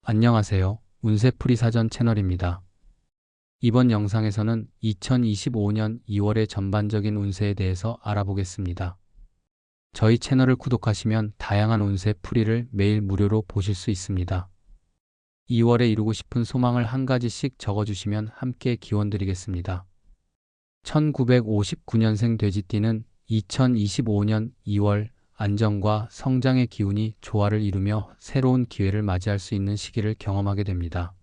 안녕하세요. 운세풀이 사전 채널입니다. 이번 영상에서는 2025년 2월의 전반적인 운세에 대해서 알아보겠습니다. 저희 채널을 구독하시면 다양한 운세 풀이를 매일 무료로 보실 수 있습니다. 2월에 이루고 싶은 소망을 한 가지씩 적어주시면 함께 기원 드리겠습니다. 1959년생 돼지띠는 2025년 2월 안정과 성장의 기운이 조화를 이루며 새로운 기회를 맞이할 수 있는 시기를 경험하게 됩니다.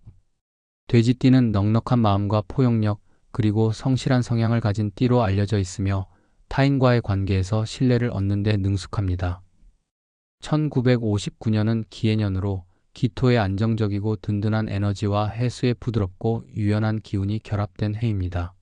돼지띠는 넉넉한 마음과 포용력, 그리고 성실한 성향을 가진 띠로 알려져 있으며 타인과의 관계에서 신뢰를 얻는 데 능숙합니다. 1959년은 기해년으로 기토의 안정적이고 든든한 에너지와 해수의 부드럽고 유연한 기운이 결합된 해입니다.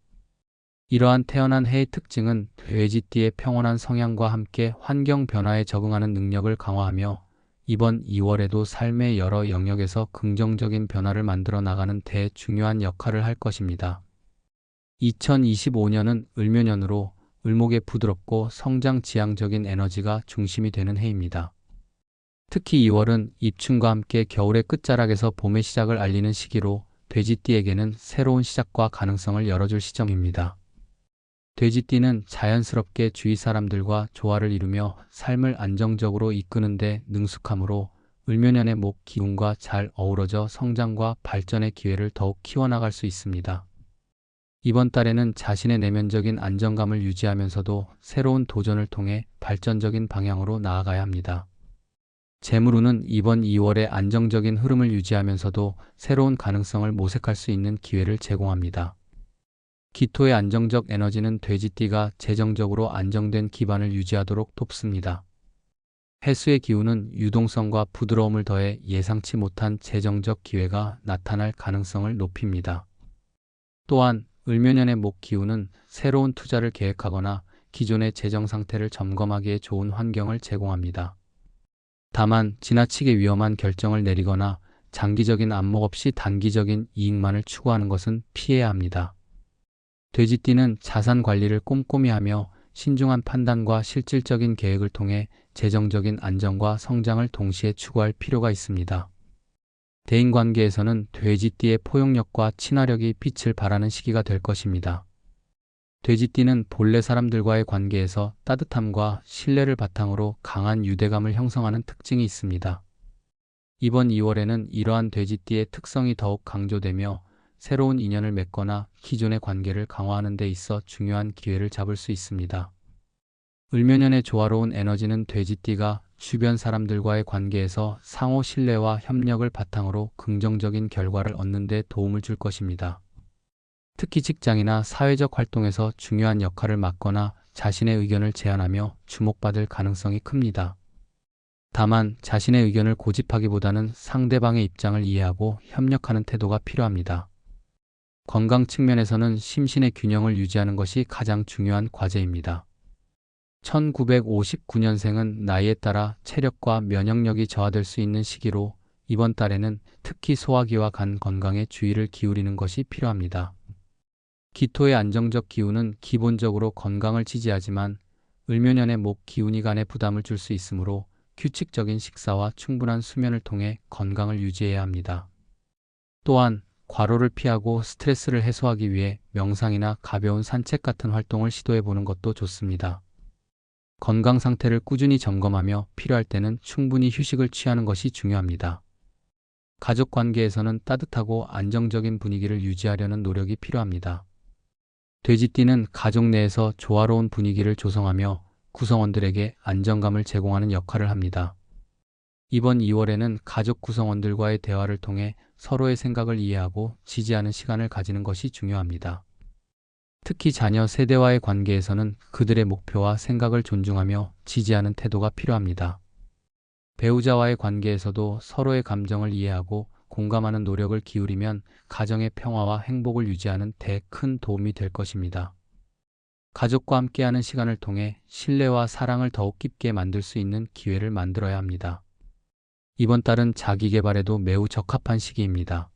이러한 태어난 해의 특징은 돼지띠의 평온한 성향과 함께 환경 변화에 적응하는 능력을 강화하며 이번 2월에도 삶의 여러 영역에서 긍정적인 변화를 만들어 나가는 데 중요한 역할을 할 것입니다. 2025년은 을묘년으로 을목의 부드럽고 성장지향적인 에너지가 중심이 되는 해입니다. 특히 2월은 입춘과 함께 겨울의 끝자락에서 봄의 시작을 알리는 시기로 돼지띠에게는 새로운 시작과 가능성을 열어줄 시점입니다. 돼지띠는 자연스럽게 주위 사람들과 조화를 이루며 삶을 안정적으로 이끄는 데 능숙하므로 을묘년의 목 기운과 잘 어우러져 성장과 발전의 기회를 더욱 키워나갈 수 있습니다. 이번 달에는 자신의 내면적인 안정감을 유지하면서도 새로운 도전을 통해 발전적인 방향으로 나아가야 합니다. 재물운은 이번 2월에 안정적인 흐름을 유지하면서도 새로운 가능성을 모색할 수 있는 기회를 제공합니다. 기토의 안정적 에너지는 돼지띠가 재정적으로 안정된 기반을 유지하도록 돕습니다. 해수의 기운은 유동성과 부드러움을 더해 예상치 못한 재정적 기회가 나타날 가능성을 높입니다. 또한 을묘년의 목 기운은 새로운 투자를 계획하거나 기존의 재정 상태를 점검하기에 좋은 환경을 제공합니다. 다만 지나치게 위험한 결정을 내리거나 장기적인 안목 없이 단기적인 이익만을 추구하는 것은 피해야 합니다. 돼지띠는 자산 관리를 꼼꼼히 하며 신중한 판단과 실질적인 계획을 통해 재정적인 안정과 성장을 동시에 추구할 필요가 있습니다. 대인관계에서는 돼지띠의 포용력과 친화력이 빛을 발하는 시기가 될 것입니다. 돼지띠는 본래 사람들과의 관계에서 따뜻함과 신뢰를 바탕으로 강한 유대감을 형성하는 특징이 있습니다. 이번 2월에는 이러한 돼지띠의 특성이 더욱 강조되며 새로운 인연을 맺거나 기존의 관계를 강화하는 데 있어 중요한 기회를 잡을 수 있습니다. 을묘년의 조화로운 에너지는 돼지띠가 주변 사람들과의 관계에서 상호 신뢰와 협력을 바탕으로 긍정적인 결과를 얻는 데 도움을 줄 것입니다. 특히 직장이나 사회적 활동에서 중요한 역할을 맡거나 자신의 의견을 제안하며 주목받을 가능성이 큽니다. 다만 자신의 의견을 고집하기보다는 상대방의 입장을 이해하고 협력하는 태도가 필요합니다. 건강 측면에서는 심신의 균형을 유지하는 것이 가장 중요한 과제입니다. 1959년생은 나이에 따라 체력과 면역력이 저하될 수 있는 시기로 이번 달에는 특히 소화기와 간 건강에 주의를 기울이는 것이 필요합니다. 기토의 안정적 기운은 기본적으로 건강을 지지하지만 을묘년의 목 기운이 간에 부담을 줄 수 있으므로 규칙적인 식사와 충분한 수면을 통해 건강을 유지해야 합니다. 또한 과로를 피하고 스트레스를 해소하기 위해 명상이나 가벼운 산책 같은 활동을 시도해보는 것도 좋습니다. 건강 상태를 꾸준히 점검하며 필요할 때는 충분히 휴식을 취하는 것이 중요합니다. 가족 관계에서는 따뜻하고 안정적인 분위기를 유지하려는 노력이 필요합니다. 돼지띠는 가족 내에서 조화로운 분위기를 조성하며 구성원들에게 안정감을 제공하는 역할을 합니다. 이번 2월에는 가족 구성원들과의 대화를 통해 서로의 생각을 이해하고 지지하는 시간을 가지는 것이 중요합니다. 특히 자녀 세대와의 관계에서는 그들의 목표와 생각을 존중하며 지지하는 태도가 필요합니다. 배우자와의 관계에서도 서로의 감정을 이해하고 공감하는 노력을 기울이면 가정의 평화와 행복을 유지하는 데 큰 도움이 될 것입니다. 가족과 함께하는 시간을 통해 신뢰와 사랑을 더욱 깊게 만들 수 있는 기회를 만들어야 합니다. 이번 달은 자기 개발에도 매우 적합한 시기입니다.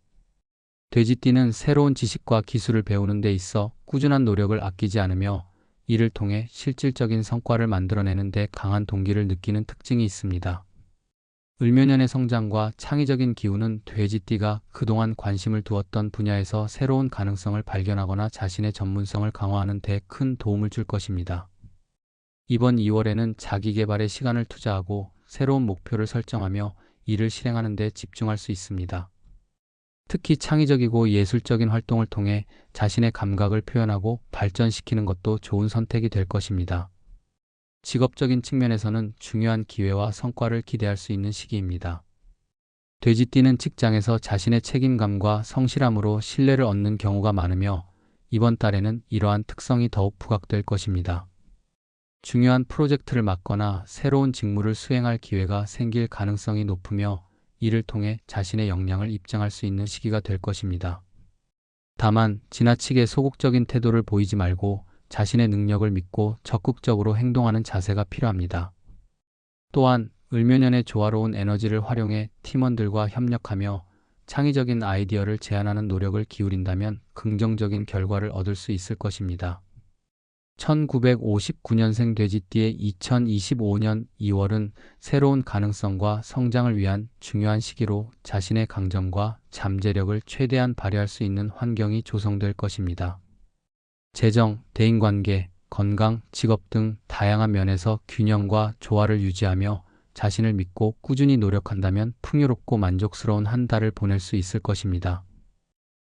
돼지띠는 새로운 지식과 기술을 배우는 데 있어 꾸준한 노력을 아끼지 않으며 이를 통해 실질적인 성과를 만들어내는 데 강한 동기를 느끼는 특징이 있습니다. 을묘년의 성장과 창의적인 기운은 돼지띠가 그동안 관심을 두었던 분야에서 새로운 가능성을 발견하거나 자신의 전문성을 강화하는 데 큰 도움을 줄 것입니다. 이번 2월에는 자기 개발에 시간을 투자하고 새로운 목표를 설정하며 이를 실행하는 데 집중할 수 있습니다. 특히 창의적이고 예술적인 활동을 통해 자신의 감각을 표현하고 발전시키는 것도 좋은 선택이 될 것입니다. 직업적인 측면에서는 중요한 기회와 성과를 기대할 수 있는 시기입니다. 돼지띠는 직장에서 자신의 책임감과 성실함으로 신뢰를 얻는 경우가 많으며 이번 달에는 이러한 특성이 더욱 부각될 것입니다. 중요한 프로젝트를 맡거나 새로운 직무를 수행할 기회가 생길 가능성이 높으며 이를 통해 자신의 역량을 입증할 수 있는 시기가 될 것입니다. 다만 지나치게 소극적인 태도를 보이지 말고 자신의 능력을 믿고 적극적으로 행동하는 자세가 필요합니다. 또한 을묘년의 조화로운 에너지를 활용해 팀원들과 협력하며 창의적인 아이디어를 제안하는 노력을 기울인다면 긍정적인 결과를 얻을 수 있을 것입니다. 1959년생 돼지띠의 2025년 2월은 새로운 가능성과 성장을 위한 중요한 시기로 자신의 강점과 잠재력을 최대한 발휘할 수 있는 환경이 조성될 것입니다. 재정, 대인관계, 건강, 직업 등 다양한 면에서 균형과 조화를 유지하며 자신을 믿고 꾸준히 노력한다면 풍요롭고 만족스러운 한 달을 보낼 수 있을 것입니다.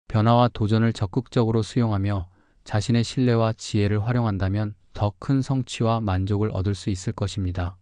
변화와 도전을 적극적으로 수용하며 자신의 신뢰와 지혜를 활용한다면 더 큰 성취와 만족을 얻을 수 있을 것입니다.